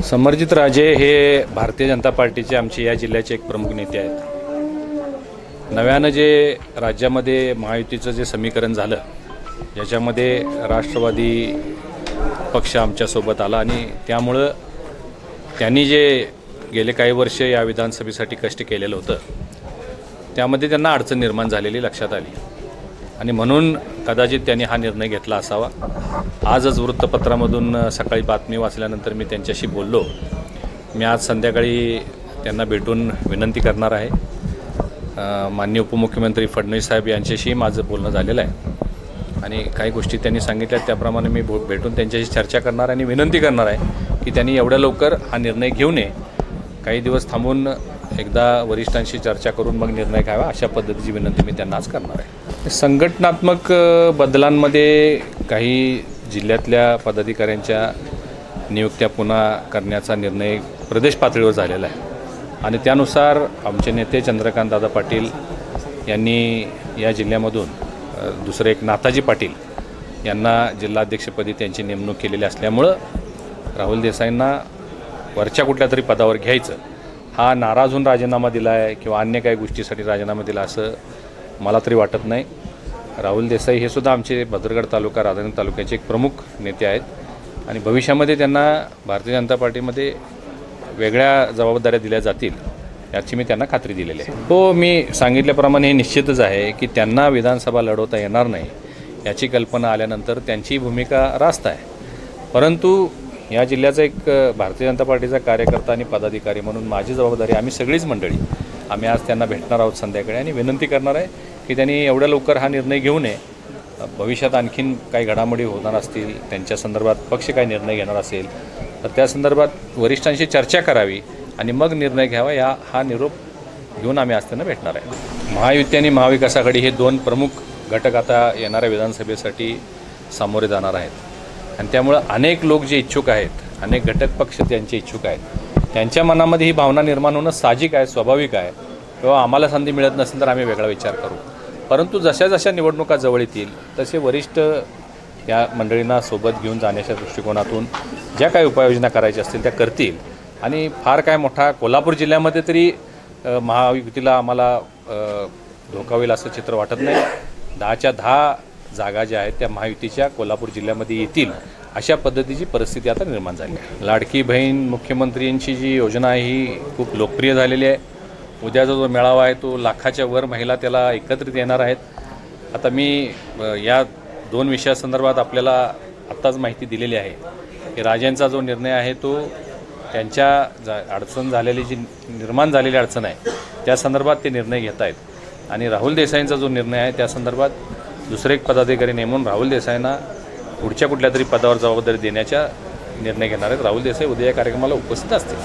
समरजित राजे हे भारतीय जनता पार्टीचे आमचे या जिल्ह्याचे एक प्रमुख नेते आहेत। नव्यानं जे राज्यामध्ये महायुतीचं जे समीकरण झालं याच्यामध्ये राष्ट्रवादी पक्ष आमच्यासोबत आला आणि त्यामुळं त्यांनी जे गेले काही वर्ष या विधानसभेसाठी कष्ट केलेलं होतं त्यामध्ये त्यांना अडचण निर्माण झालेली लक्षात आली आणि म्हणून कदाचित त्यांनी हा निर्णय घेतला असावा। आजच वृत्तपत्रामधून सकाळी बातमी वाचल्यानंतर मी त्यांच्याशी बोललो। मी आज संध्याकाळी त्यांना भेटून विनंती करणार आहे। माननीय उपमुख्यमंत्री फडणवीस साहेब यांच्याशी माझं बोलणं झालेलं आहे आणि काही गोष्टी त्यांनी सांगितल्या त्याप्रमाणे मी भेटून त्यांच्याशी चर्चा करणार आणि विनंती करणार आहे की त्यांनी एवढ्या लवकर हा निर्णय घेऊ नये, काही दिवस थांबून एकदा वरिष्ठांशी चर्चा करून मग निर्णय घ्यावा, अशा पद्धतीची विनंती मी त्यांना आज करणार आहे। संघटनात्मक बदलांमध्ये काही जिल्ह्यातल्या पदाधिकाऱ्यांच्या नियुक्त्या पुन्हा करण्याचा निर्णय प्रदेश पातळीवर झालेला आहे आणि त्यानुसार आमचे नेते चंद्रकांत दादा पाटील यांनी या जिल्ह्यामधून दुसरे एक नाथाजी पाटील यांना जिल्हाध्यक्षपदी त्यांची नेमणूक केलेली असल्यामुळं राहुल देसाईंना वरच्या कुठल्या तरी पदावर घ्यायचं हा नाराज होऊन राजीनामा दिला आहे किंवा अन्य काही गोष्टीसाठी राजीनामा दिला असं मला तरी वाटत नाही। राहुल देसाई हे सुद्धा आमचे भद्रगड तालुका राधानगरी तालुक्याचे एक प्रमुख नेते आहेत आणि भविष्यामध्ये त्यांना भारतीय जनता पार्टीमध्ये वेगळ्या जबाबदाऱ्या दिल्या जातील याची मी त्यांना खात्री दिलेली आहे। हो, मी सांगितल्याप्रमाणे हे निश्चितच आहे की त्यांना विधानसभा लढवता येणार नाही याची कल्पना आल्यानंतर त्यांची भूमिका रास्त आहे, परंतु या जिल्ह्याचा एक भारतीय जनता पार्टीचा कार्यकर्ता आणि पदाधिकारी म्हणून माझी जबाबदारी, आम्ही सगळीच मंडळी आम्ही आज त्यांना भेटणार आहोत संध्याकाळी आणि विनंती करणार आहे की त्यांनी एवढ्या लवकर हा निर्णय घेऊ नये। भविष्यात आणखीन काही घडामोडी होणार असतील, त्यांच्या संदर्भात पक्ष काही निर्णय घेणार असेल तर त्या संदर्भात वरिष्ठांशी चर्चा करावी आणि मग निर्णय घ्यावा, हा निरोप घेऊन आम्ही आज त्यांना भेटणार आहे। महायुती आणि महाविकास आघाडी हे दोन प्रमुख घटक आता येणाऱ्या विधानसभेसाठी सामोरे जाणार आहेत आणि त्यामुळं अनेक लोक जे इच्छुक आहेत, अनेक घटक पक्ष त्यांचे इच्छुक आहेत, त्यांच्या मनामध्ये ही भावना निर्माण होणं साहजिक आहे, स्वाभाविक आहे। किंवा आम्हाला संधी मिळत नसेल तर आम्ही वेगळा विचार करू, परंतु जशा जशा निवडणुका जवळ येतील तसे वरिष्ठ या मंडळींना सोबत घेऊन जाण्याच्या दृष्टिकोनातून ज्या काही उपाययोजना करायच्या असतील त्या करतील आणि फार काय मोठा कोल्हापूर जिल्ह्यामध्ये तरी महायुतीला आम्हाला धोका होईल असं चित्र वाटत नाही। 10च्या 10 जागा ज्या आहेत त्या महायुतीच्या कोल्हापूर जिल्ह्यामध्ये येतील अशा पद्धतीची परिस्थिती आता निर्माण झाली आहे। लाडकी बहीण मुख्यमंत्र्यांची जी योजना आहे ही खूप लोकप्रिय झालेली आहे। उद्याचा जो मेळावा आहे तो लाखाच्या वर महिला त्याला एकत्रित येणार आहेत। आता मी या दोन विषयासंदर्भात आपल्याला आत्ताच माहिती दिलेली आहे की राजांचा जो निर्णय आहे तो त्यांच्या अडचण झालेली जी निर्माण झालेली अडचण आहे त्या संदर्भात ते निर्णय घेत आहेत आणि राहुल देसाईंचा जो निर्णय आहे त्या संदर्भात दुसरे एक पदाधिकारी नेमून राहुल देसाईंना पुढच्या कुठल्या तरी पदावर जबाबदारी देण्याचा निर्णय घेणार आहेत। राहुल देसाई उद्या या कार्यक्रमाला उपस्थित असतील।